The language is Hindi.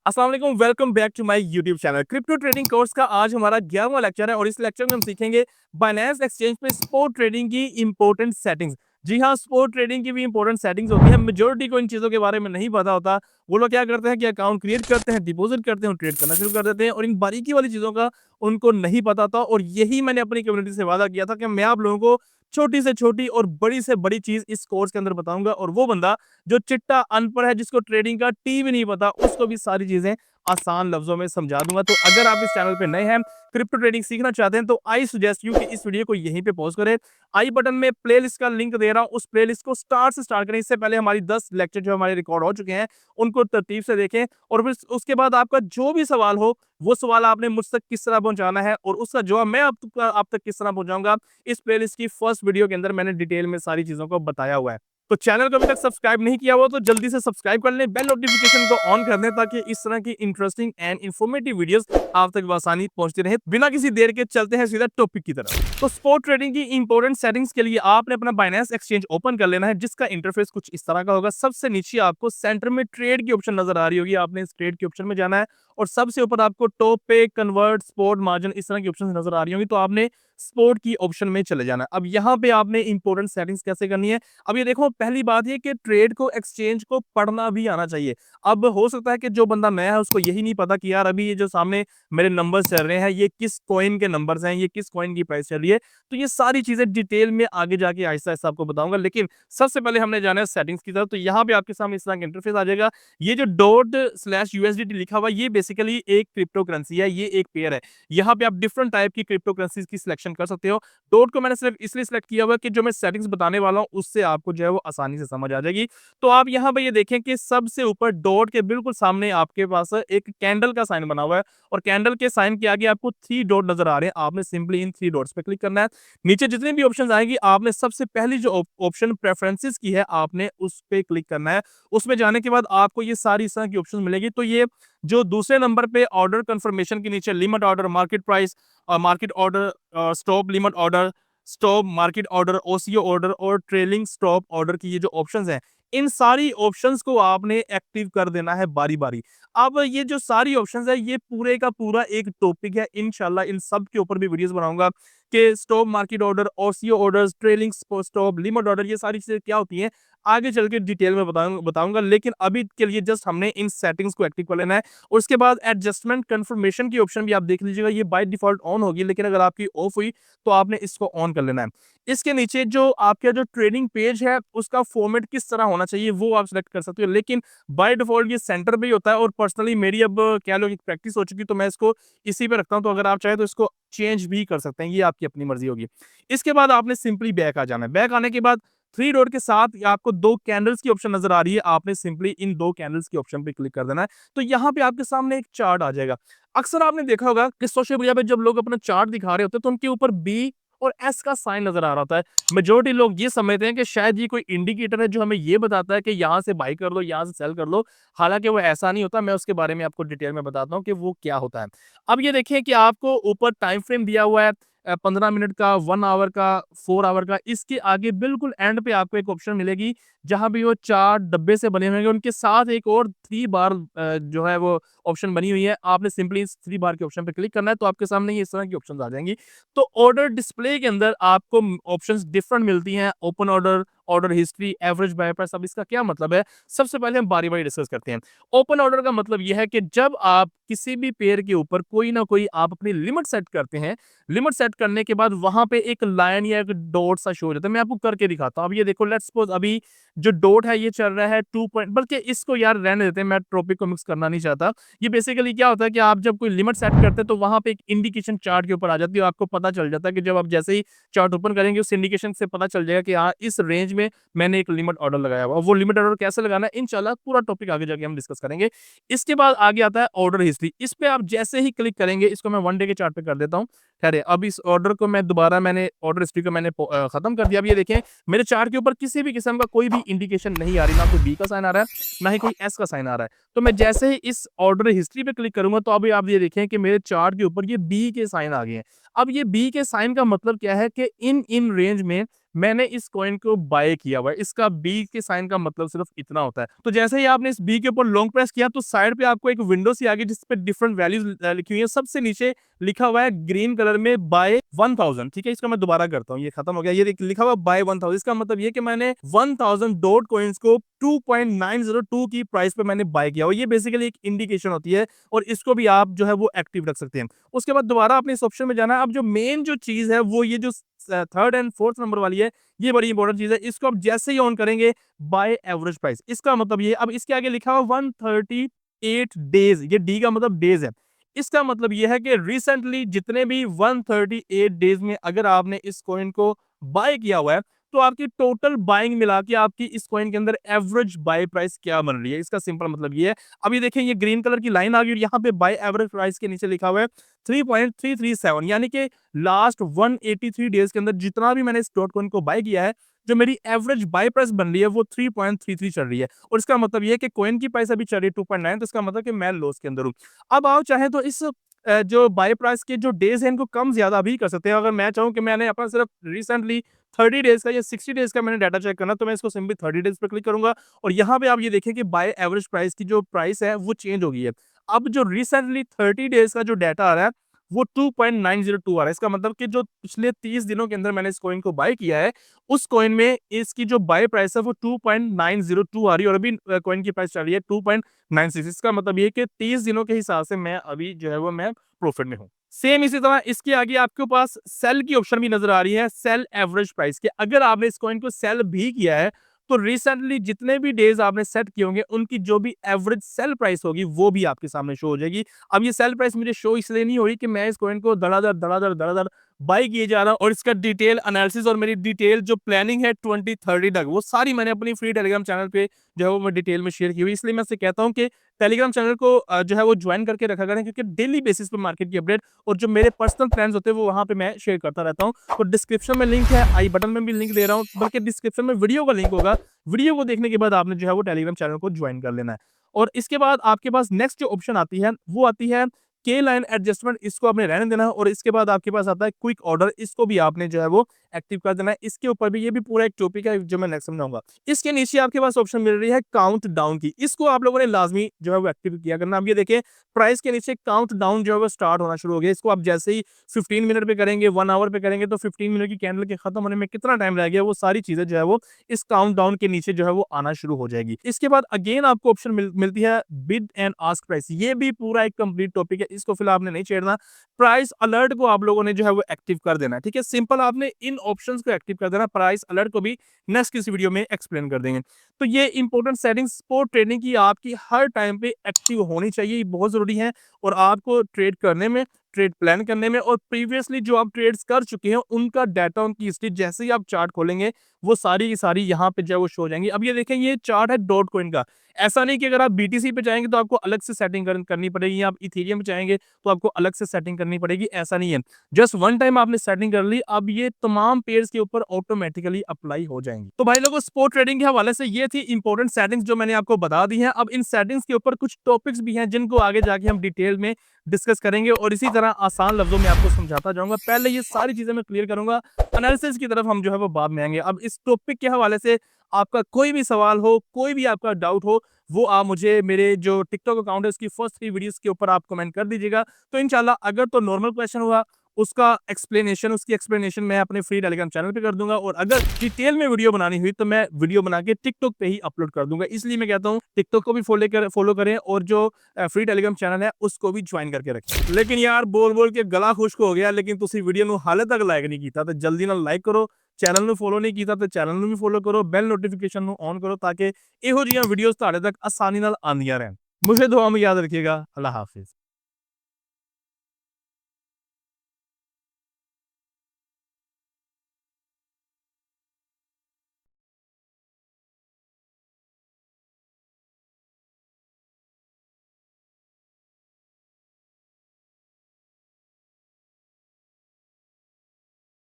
अस्सलाम वालेकुम, welcome back to my YouTube channel. Crypto trading course का आज हमारा 11वां लेक्चर है और इस लेक्चर में हम सीखेंगे बाइनेंस एक्सचेंज पे स्पॉट ट्रेडिंग की इंपॉर्टेंट सेटिंग्स। जी हाँ, स्पॉट ट्रेडिंग की भी इंपॉर्टेंट सेटिंग्स होती है। मेजॉरिटी को इन चीज़ों के बारे में नहीं पता होता। वो लोग क्या करते हैं कि अकाउंट क्रिएट करते हैं, डिपॉजिट करते हैं और ट्रेड करना शुरू कर देते हैं और इन बारीकी वाली चीज़ों का उनको नहीं पता था और यही मैंने अपनी कम्युनिटी से वादा किया था कि मैं आप लोगों को छोटी से छोटी और बड़ी से बड़ी चीज़ इस कोर्स के अंदर बताऊँगा और वो बंदा जो चिट्टा अनपढ़ है, जिसको ट्रेडिंग का टी भी नहीं पता, उसको भी सारी चीज़ें आसान लफ्ज़ों में समझा दूँगा। तो अगर आप इस चैनल पे नए हैं, क्रिप्टो ट्रेडिंग सीखना चाहते हैं, तो आई सजेस्ट यू कि इस वीडियो को यहीं पे पॉज़ करें। आई बटन में प्लेलिस्ट का लिंक दे रहा हूँ, उस प्लेलिस्ट को स्टार्ट से स्टार्ट करें। इससे पहले हमारी 10 लेक्चर जो हमारे रिकॉर्ड हो चुके हैं, उनको तरतीब से देखें और फिर उसके बाद आपका जो भी सवाल हो, वो सवाल आपने मुझ तक किस तरह पहुँचाना है और उसका जवाब मैं आप तक किस तरह पहुँचाऊँगा, इस प्लेलिस्ट की फर्स्ट वीडियो के अंदर मैंने डिटेल में सारी चीज़ों को बताया हुआ है। तो चैनल को अभी तक सब्सक्राइब नहीं किया हुआ तो जल्दी से सब्सक्राइब कर लें, बेल नोटिफिकेशन को ऑन कर दें ताकि इस तरह की इंटरेस्टिंग एंड इंफॉर्मेटिव वीडियोस आप तक आसानी पहुंचती रहे। बिना किसी देर के चलते हैं सीधा टॉपिक की तरफ। तो स्पॉट ट्रेडिंग की इंपॉर्टेंट सेटिंग्स के लिए आपने अपना बाइनेंस एक्सचेंज ओपन कर लेना है, जिसका इंटरफेस कुछ इस तरह का होगा। सबसे नीचे आपको सेंटर में ट्रेड की ऑप्शन नजर आ रही होगी, आपने इस ट्रेड की ऑप्शन में जाना है और सबसे ऊपर आपको टॉप पे कन्वर्ट स्पॉट मार्जिन इस तरह की ऑप्शन नजर आ रही होंगी, तो आपने स्पॉट की ऑप्शन में चले जाना है। अब यहाँ पे आपने इंपॉर्टेंट सेटिंग्स कैसे करनी है। अब ये देखो, पहली बात ये कि ट्रेड को एक्सचेंज को पढ़ना भी आना चाहिए। अब हो सकता है कि जो बंदा नया है उसको यही नहीं पता कि यार अभी ये जो सामने मेरे नंबर्स चल रहे हैं, ये किस कॉइन के नंबर्स हैं, ये किस कॉइन की प्राइस चल रही है। तो ये सारी चीजें डिटेल में आगे जाके आहिस्ता आहिस्ता आपको बताऊंगा, लेकिन सबसे पहले हमने जाना है सेटिंग्स की तरफ। तो यहाँ पे आपके सामने इस तरह का इंटरफेस आ जाएगा। ये जो डॉट स्लैश यूएसडीटी लिखा हुआ है, ये बेसिकली एक क्रिप्टो करेंसी है, ये एक पेयर है। यहाँ पे आप डिफरेंट टाइप की क्रिप्टो करेंसीज की सिलेक्शन कर सकते हो। डॉट को मैंने सिर्फ इसलिए सिलेक्ट किया हुआ है कि जो मैं सेटिंग्स बताने वाला हूँ उससे आपको जो है वो आसानी से समझ आ जाएगी। तो आप यहाँ पे ये देखें कि सबसे ऊपर डॉट के बिल्कुल सामने आपके पास एक कैंडल का साइन बना हुआ है और कैंडल के साइन के आगे आपको 3 डॉट नजर आ रहे हैं। आपने सिंपली इन 3 डॉट्स पे क्लिक करना है। नीचे जितनी भी ऑप्शंस आएंगी, आपने सबसे पहली जो ऑप्शन प्रेफरेंसेस की है, आपने उस पे क्लिक करना है। उसमें जाने के बाद आपको ये सारी इस तरह की ऑप्शन मिलेगी। तो ये जो दूसरे नंबर पे ऑर्डर कंफर्मेशन के नीचे limit order, market price, market order, stop limit order, stop market order, OCO order और ट्रेलिंग स्टॉप ऑर्डर की ये जो ऑप्शंस हैं, इन सारी ऑप्शंस को आपने एक्टिव कर देना है बारी बारी। अब ये जो सारी ऑप्शंस है, ये पूरे का पूरा एक टॉपिक है। इंशाल्लाह इन सब के ऊपर भी वीडियोस बनाऊंगा कि stop market order, OCO orders, trailing stop limit order, ये सारी चीजें क्या होती हैं आगे चल के डिटेल में बताऊंगा। लेकिन अभी के लिए जस्ट हमने इन सेटिंग्स को एक्टिव कर लेना है। और उसके बाद एडजस्टमेंट कंफर्मेशन की ऑप्शन भी आप देख लीजिएगा, ये बाय डिफॉल्ट ऑन होगी, लेकिन अगर आपकी ऑफ हुई तो आपने इसको ऑन कर लेना है। इसके नीचे जो आपका जो ट्रेडिंग पेज है, उसका फॉर्मेट किस तरह होना चाहिए वो आप सिलेक्ट कर सकते हो, लेकिन बाय डिफॉल्ट ये सेंटर पे ही होता है और पर्सनली मेरी अब क्या लोग प्रैक्टिस हो चुकी, तो मैं इसको इसी पे रखता हूँ। तो अगर आप चाहे तो इसको चेंज भी कर सकते हैं, ये आपकी अपनी मर्जी होगी। इसके बाद आपने सिंपली बैक आ जाना है। बैक आने के बाद 3 डॉट के साथ ये आपको 2 कैंडल्स की ऑप्शन नजर आ रही है, आपने सिंपली इन 2 कैंडल्स की ऑप्शन पे क्लिक कर देना है। तो यहाँ पे आपके सामने एक चार्ट आ जाएगा। अक्सर आपने देखा होगा कि सोशल मीडिया पे जब लोग अपना चार्ट दिखा रहे होते हैं तो उनके ऊपर बी और एस का साइन नजर आ रहा होता है। मेजोरिटी लोग ये समझते हैं कि शायद ये कोई इंडिकेटर है जो हमें ये बताता है कि यहाँ से बाई कर लो, यहाँ से सेल कर लो। हालांकि वो ऐसा नहीं होता, मैं उसके बारे में आपको डिटेल में बताता हूँ कि वो क्या होता है। अब ये देखिए कि आपको ऊपर टाइम फ्रेम दिया हुआ है, 15 मिनट का, 1 आवर का, 4 आवर का। इसके आगे बिल्कुल एंड पे आपको एक ऑप्शन मिलेगी जहां भी वो 4 डब्बे से बने होंगे, उनके साथ एक और 3 बार जो है वो ऑप्शन बनी हुई है। आपने सिंपली इस 3 बार के ऑप्शन पे क्लिक करना है, तो आपके सामने ये इस तरह की ऑप्शंस आ जाएंगी। तो ऑर्डर डिस्प्ले के अंदर आपको ऑप्शंस डिफरेंट मिलती हैं, open order, order history, average buy price. अब इसका क्या मतलब है, सबसे पहले हम बारी बारी डिस्कस करते हैं। ओपन ऑर्डर का मतलब यह है कि जब आप किसी भी पेयर के ऊपर कोई ना कोई आप अपनी लिमिट सेट करते हैं, लिमिट सेट करने के बाद वहां पे एक लाइन या एक डॉट सा शो हो जाता है। मैं आपको करके दिखाता हूं। अब ये देखो, लेट्स सपोज अभी जो डॉट है ये चल रहा है 2 पॉइंट, बल्कि इसको यार रहने देते हैं, मैं टॉपिक को मिक्स करना नहीं चाहता। ये बेसिकली क्या होता है कि आप जब कोई लिमिट सेट करते हैं तो वहां पे एक इंडिकेशन चार्ट के ऊपर आ जाती है, आपको पता चल जाता है कि जब आप जैसे ही चार्ट ओपन करेंगे उस इंडिकेशन से पता चल जाएगा कि हाँ, इस रेंज में मैंने एक लिमिट ऑर्डर लगाया हुआ। वो लिमिट ऑर्डर कैसे लगाना है इंशाल्लाह पूरा टॉपिक आगे जाके हम डिस्कस करेंगे। इसके बाद आगे आता है ऑर्डर हिस्ट्री। इस पे आप जैसे ही क्लिक करेंगे, इसको मैं 1 डे के चार्ट पे कर देता हूँ। ठहरे, अब इस ऑर्डर को मैं दोबारा मैंने ऑर्डर हिस्ट्री को मैंने खत्म कर दिया। अब ये देखें, मेरे चार्ट के ऊपर किसी भी किस्म का कोई भी इंडिकेशन नहीं आ रही, ना कोई बी का साइन आ रहा है, ना ही कोई एस का साइन आ रहा है। तो मैं जैसे ही इस ऑर्डर हिस्ट्री पे क्लिक करूंगा तो अभी आप ये देखें कि मेरे चार्ट के ऊपर ये बी के साइन आ गए हैं। अब ये बी के साइन का मतलब क्या है कि इन इन रेंज में मैंने इस कॉइन को बाय किया हुआ है। इसका बी के साइन का मतलब सिर्फ इतना होता है। तो जैसे ही आपने इस बी के ऊपर लॉन्ग प्रेस किया तो साइड पे आपको एक विंडो सी आ गई जिस पे डिफरेंट वैल्यूज़ लिखी हुई है। सबसे नीचे लिखा हुआ है ग्रीन कलर में बाय 1000, ठीक है? इसका मैं दोबारा करता हूँ, ये खत्म हो गया। ये लिखा हुआ बाय 1000, इसका मतलब ये कि मैंने 1000 डॉट कॉइन्स को 2.902 की प्राइस पे मैंने बाय किया और ये बेसिकली एक इंडिकेशन होती है और इसको भी आप जो है वो एक्टिव रख सकते हैं। उसके बाद दोबारा आपने इस ऑप्शन में जाना है। अब जो मेन जो चीज़ है वो ये जो थर्ड एंड फोर्थ नंबर वाली है, ये बड़ी इंपॉर्टेंट चीज़ है। इसको आप जैसे ही ऑन करेंगे बाय एवरेज प्राइस, इसका मतलब ये, अब इसके आगे लिखा हुआ 138 डेज, ये डी का मतलब डेज है। इसका मतलब ये है कि रिसेंटली जितने भी 138 डेज में अगर आपने इस कॉइन को बाय किया हुआ है तो आपकी टोटल बाइंग मिला के आपकी इस कॉइन के अंदर एवरेज बाय प्राइस क्या बन रही है, इसका सिंपल मतलब ये है। अभी देखिए ये ग्रीन कलर की लाइन आ गई और यहाँ पे बाय एवरेज प्राइस के नीचे लिखा हुआ है 3.337, यानी कि लास्ट 183 डेज के अंदर जितना भी मैंने इस डॉट कॉइन को बाय किया है, जो मेरी एवरेज बाय प्राइस बन रही है वो 3.33 चल रही है और इसका मतलब ये है कि कॉइन की प्राइस अभी चल रही है 2.9, तो इसका मतलब कि मैं लॉस के अंदर हूँ। अब आप चाहें तो इस जो बाय प्राइस के जो डेज हैं इनको कम ज्यादा भी कर सकते हैं। अगर मैं चाहूँ कि मैंने अपना सिर्फ रिसेंटली 30 डेज का या 60 डेज का मैंने डाटा चेक करना, तो मैं इसको सिंपली 30 डेज पे क्लिक करूंगा और यहाँ पे आप ये देखें कि बाय एवरेज प्राइस की जो प्राइस है वो चेंज हो गई है। अब जो रिसेंटली 30 डेज का जो डाटा आ रहा है वो 2.902 आ रहा है। इसका मतलब कि जो पिछले 30 दिनों के अंदर मैंने इस कॉइन को बाय किया है, उस कॉइन में इसकी जो बाय प्राइस है वो 2.902 आ रही है और अभी कॉइन की प्राइस चल रही है 2.96। इसका मतलब ये है कि 30 दिनों के हिसाब से मैं अभी जो है वो मैं प्रॉफिट में हूँ। सेम इसी तरह इसके आगे आपके पास सेल की ऑप्शन भी नजर आ रही है, सेल एवरेज प्राइस के। अगर आपने इस कॉइन को सेल भी किया है तो रिसेंटली जितने भी डेज आपने सेट किए होंगे उनकी जो भी एवरेज सेल प्राइस होगी वो भी आपके सामने शो हो जाएगी। अब ये सेल प्राइस मुझे शो इसलिए नहीं हो रही कि मैं इस कॉइन को धड़ाधड़ धड़ाधड़ धड़ाधड़ बाय किए जा रहा हूं और इसका डिटेल एनालिसिस और मेरी डिटेल जो प्लानिंग है 2030 तक वो सारी मैंने अपनी फ्री टेलीग्राम चैनल पे जो है वो मैं डिटेल में शेयर की हुई। इसलिए मैं आपसे कहता हूं कि टेलीग्राम चैनल को जो है वो ज्वाइन करके रखा करें, क्योंकि डेली बेसिस पे मार्केट की अपडेट और जो मेरे पर्सनल प्लान्स होते हैं वो वहां पे मैं शेयर करता रहता हूं। तो डिस्क्रिप्शन में लिंक है, आई बटन में भी लिंक दे रहा हूं, बल्कि डिस्क्रिप्शन में वीडियो का लिंक होगा। वीडियो को देखने के बाद आपने जो है वो टेलीग्राम चैनल को ज्वाइन कर लेना है और इसके बाद आपके पास नेक्स्ट जो ऑप्शन आती है वो आती है के लाइन एडजस्टमेंट, इसको आपने रहने देना है और इसके बाद आपके पास आता है क्विक ऑर्डर, इसको भी आपने जो है वो एक्टिव कर देना है। इसके ऊपर भी ये भी पूरा एक टॉपिक है जो मैं नेक्स्ट समझाऊंगा। इसके नीचे आपके पास ऑप्शन मिल रही है काउंट डाउन की, इसको आप लोगों ने लाजमी जो है वो एक्टिव किया करना। अब ये देखें प्राइस के नीचे काउंट डाउन जो है वो स्टार्ट होना शुरू हो गया। इसको आप जैसे ही 15 मिनट पे करेंगे, 1 आवर पे करेंगे तो 15 मिनट की कैंडल के खत्म होने में कितना टाइम रह गया वो सारी चीजें जो है वो इस काउंट डाउन के नीचे जो है वो आना शुरू हो जाएगी। इसके बाद अगेन आपको ऑप्शन मिलती है बिड एंड आस्क प्राइस, ये भी पूरा एक कंप्लीट टॉपिक है, इसको फिलहाल आपने नहीं छेड़ना। प्राइस अलर्ट को आप लोगों ने जो है वो एक्टिव कर देना है, ठीक है? सिंपल आपने इन ऑप्शंस को एक्टिव कर देना। प्राइस अलर्ट को भी नेक्स्ट किसी वीडियो में एक्सप्लेन कर देंगे। तो ये इंपॉर्टेंट सेटिंग्स स्पोर्ट ट्रेडिंग की आपकी हर टाइम पे एक्टिव होनी चाहिए, ये बहुत जरूरी है और आपको ट्रेड करने में, ट्रेड प्लान करने में और प्रीवियसली जो आप ट्रेड्स कर चुके हैं उनका डाटा, उनकी हिस्ट्री जैसे ही आप चार्ट खोलेंगे वो सारी की सारी यहाँ पे जो है वो शो हो जाएंगी। अब ये देखें ये चार्ट है डॉट कॉइन का। ऐसा नहीं कि अगर आप बीटीसी पे जाएंगे तो आपको अलग से सेटिंग करनी पड़ेगी या आप इथेरियम पे जाएंगे तो आपको अलग से सेटिंग करनी पड़ेगी, ऐसा नहीं है। जस्ट वन टाइम आपने सेटिंग कर ली, अब ये तमाम पेयर्स के ऊपर ऑटोमेटिकली अप्लाई हो जाएंगी। तो भाई लोगों स्पोर्ट ट्रेडिंग के हवाले से ये थी इंपॉर्टेंट सेटिंग्स जो मैंने आपको बता दी हैं। अब इन सेटिंग्स के ऊपर कुछ टॉपिक्स भी हैं जिनको आगे जाके हम डिटेल में डिस्कस करेंगे और इसी तरह आसान लफ्जों में आपको समझाता जाऊंगा। पहले ये सारी चीजें मैं क्लियर करूंगा, एनालिसिस की तरफ हम जो है वो बाद में आएंगे। अब इस टॉपिक के हवाले से आपका कोई भी सवाल हो, कोई भी आपका डाउट हो, वो आप मुझे मेरे जो टिकटॉक अकाउंट है उसकी फर्स्ट 3 वीडियोस के ऊपर आप कमेंट कर दीजिएगा। तो इंशाल्लाह अगर तो नॉर्मल क्वेश्चन हुआ उसका उसकी एक्सप्लेनेशन मैं अपने फ्री टेलीग्राम चैनल पे कर दूंगा और अगर डिटेल में वीडियो बनानी हुई तो मैं वीडियो बना के टिकटॉक पे ही अपलोड कर दूंगा। इसलिए मैं कहता हूँ टिकटॉक को भी फॉलो करें और जो फ्री टेलीग्राम चैनल है उसको भी ज्वाइन करके रखें। लेकिन यार बोल बोल के गला खुश्क हो गया, लेकिन तुसी वीडियो ਨੂੰ ਹਾਲੇ तक लाइक नहीं किया तो जल्दी ਨਾਲ लाइक करो, चैनल ਨੂੰ फॉलो नहीं किया तो चैनल ਨੂੰ भी फॉलो करो, बेल नोटिफिकेशन ਨੂੰ ऑन करो ताकि ਇਹੋ ਜਿਹੀਆਂ वीडियोस ਤੁਹਾਡੇ तक आसानी ਨਾਲ ਆਉਂਦੀਆਂ ਰਹਿਣ। मुझे दुआ में याद रखिएगा। अल्लाह हाफिज।